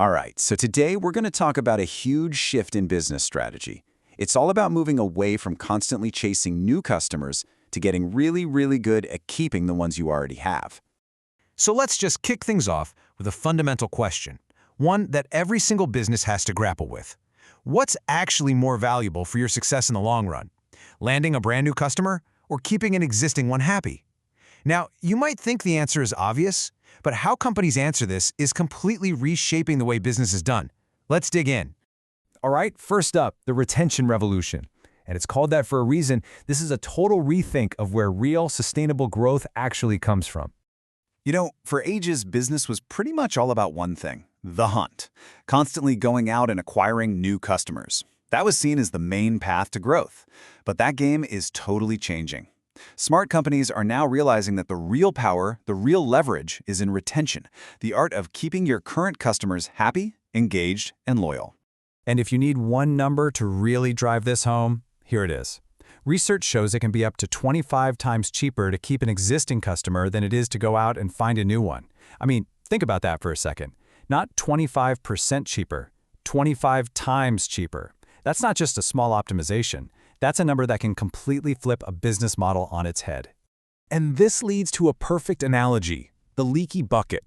All right, so today we're going to talk about a huge shift in business strategy. It's all about moving away from constantly chasing new customers to getting really, really good at keeping the ones you already have. So let's just kick things off with a fundamental question, one that every single business has to grapple with. What's actually more valuable for your success in the long run? Landing a brand new customer or keeping an existing one happy? Now, you might think the answer is obvious, but how companies answer this is completely reshaping the way business is done. Let's dig in. All right, first up, the retention revolution. And it's called that for a reason. This is a total rethink of where real, sustainable growth actually comes from. You know, for ages, business was pretty much all about one thing, the hunt, constantly going out and acquiring new customers. That was seen as the main path to growth. But that game is totally changing. Smart companies are now realizing that the real power, the real leverage, is in retention, the art of keeping your current customers happy, engaged, and loyal. And if you need one number to really drive this home, here it is. Research shows it can be up to 25 times cheaper to keep an existing customer than it is to go out and find a new one. I mean, think about that for a second. Not 25% cheaper, 25 times cheaper. That's not just a small optimization. That's a number that can completely flip a business model on its head. And this leads to a perfect analogy, the leaky bucket.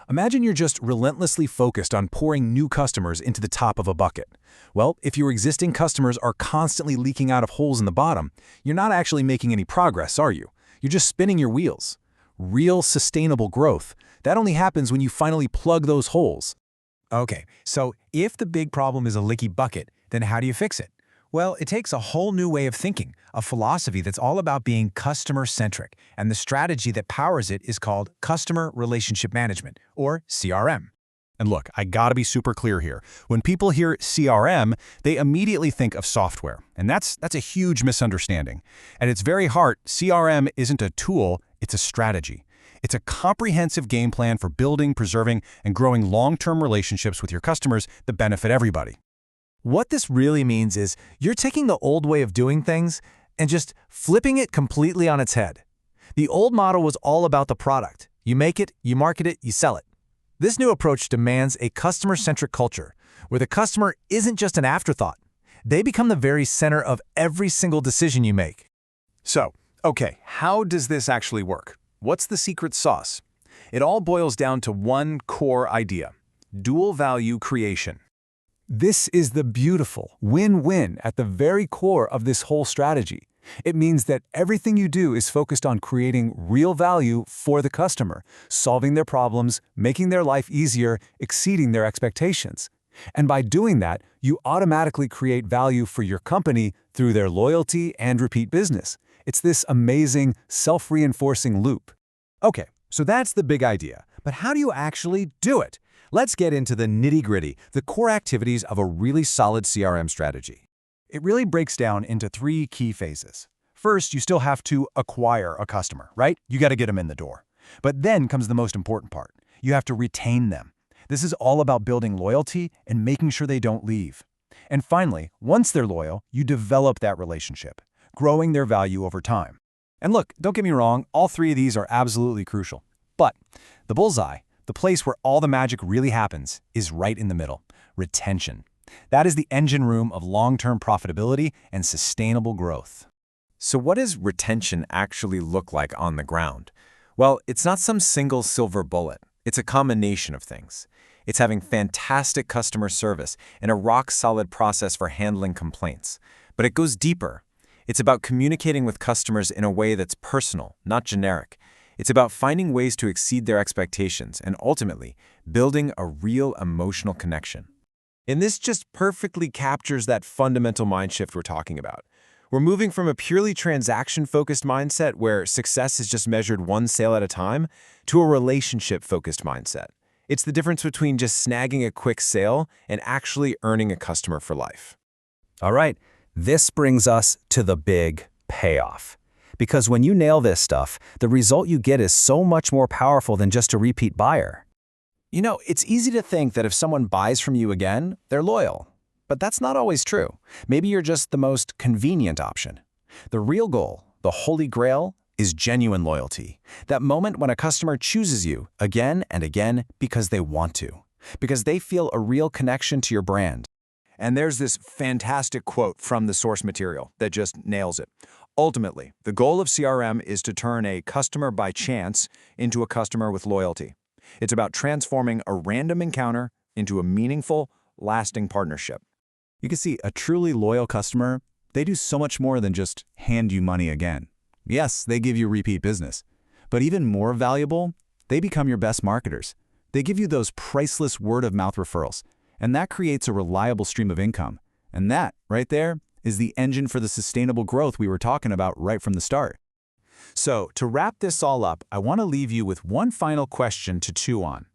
Imagine you're just relentlessly focused on pouring new customers into the top of a bucket. Well, if your existing customers are constantly leaking out of holes in the bottom, you're not actually making any progress, are you? You're just spinning your wheels. Real, sustainable growth, that only happens when you finally plug those holes. Okay, so if the big problem is a leaky bucket, then how do you fix it? Well, it takes a whole new way of thinking, a philosophy that's all about being customer-centric, and the strategy that powers it is called Customer Relationship Management, or CRM. And look, I gotta be super clear here. When people hear CRM, they immediately think of software, and that's a huge misunderstanding. At its very heart, CRM isn't a tool, it's a strategy. It's a comprehensive game plan for building, preserving, and growing long-term relationships with your customers that benefit everybody. What this really means is you're taking the old way of doing things and just flipping it completely on its head. The old model was all about the product. You make it, you market it, you sell it. This new approach demands a customer-centric culture, where the customer isn't just an afterthought. They become the very center of every single decision you make. So, okay, how does this actually work? What's the secret sauce? It all boils down to one core idea: dual value creation. This is the beautiful win-win at the very core of this whole strategy. It means that everything you do is focused on creating real value for the customer, solving their problems, making their life easier, exceeding their expectations. And by doing that, you automatically create value for your company through their loyalty and repeat business. It's this amazing, self-reinforcing loop. Okay, so that's the big idea. But how do you actually do it? Let's get into the nitty-gritty, the core activities of a really solid CRM strategy. It really breaks down into 3 key phases. First, you still have to acquire a customer, right? You got to get them in the door. But then comes the most important part. You have to retain them. This is all about building loyalty and making sure they don't leave. And finally, once they're loyal, you develop that relationship, growing their value over time. And look, don't get me wrong, all 3 of these are absolutely crucial. But the bullseye, the place where all the magic really happens, is right in the middle: retention. That is the engine room of long-term profitability and sustainable growth. So what does retention actually look like on the ground? Well, it's not some single silver bullet. It's a combination of things. It's having fantastic customer service and a rock-solid process for handling complaints. But it goes deeper. It's about communicating with customers in a way that's personal, not generic. It's about finding ways to exceed their expectations and ultimately building a real emotional connection. And this just perfectly captures that fundamental mind shift we're talking about. We're moving from a purely transaction-focused mindset where success is just measured one sale at a time to a relationship-focused mindset. It's the difference between just snagging a quick sale and actually earning a customer for life. All right, this brings us to the big payoff. Because when you nail this stuff, the result you get is so much more powerful than just a repeat buyer. You know, it's easy to think that if someone buys from you again, they're loyal. But that's not always true. Maybe you're just the most convenient option. The real goal, the holy grail, is genuine loyalty. That moment when a customer chooses you again and again because they want to. because they feel a real connection to your brand. And there's this fantastic quote from the source material that just nails it. Ultimately, the goal of CRM is to turn a customer by chance into a customer with loyalty. It's about transforming a random encounter into a meaningful, lasting partnership. You can see a truly loyal customer, they do so much more than just hand you money again. Yes, they give you repeat business. But even more valuable, they become your best marketers. They give you those priceless word-of-mouth referrals, and that creates a reliable stream of income. And that, right there, is the engine for the sustainable growth we were talking about right from the start. So, to wrap this all up, I want to leave you with one final question to chew on.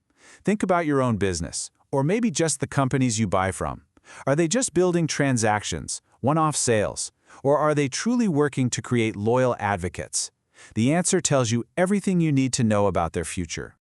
Think about your own business, or maybe just the companies you buy from. Are they just building transactions, one-off sales, or are they truly working to create loyal advocates? The answer tells you everything you need to know about their future.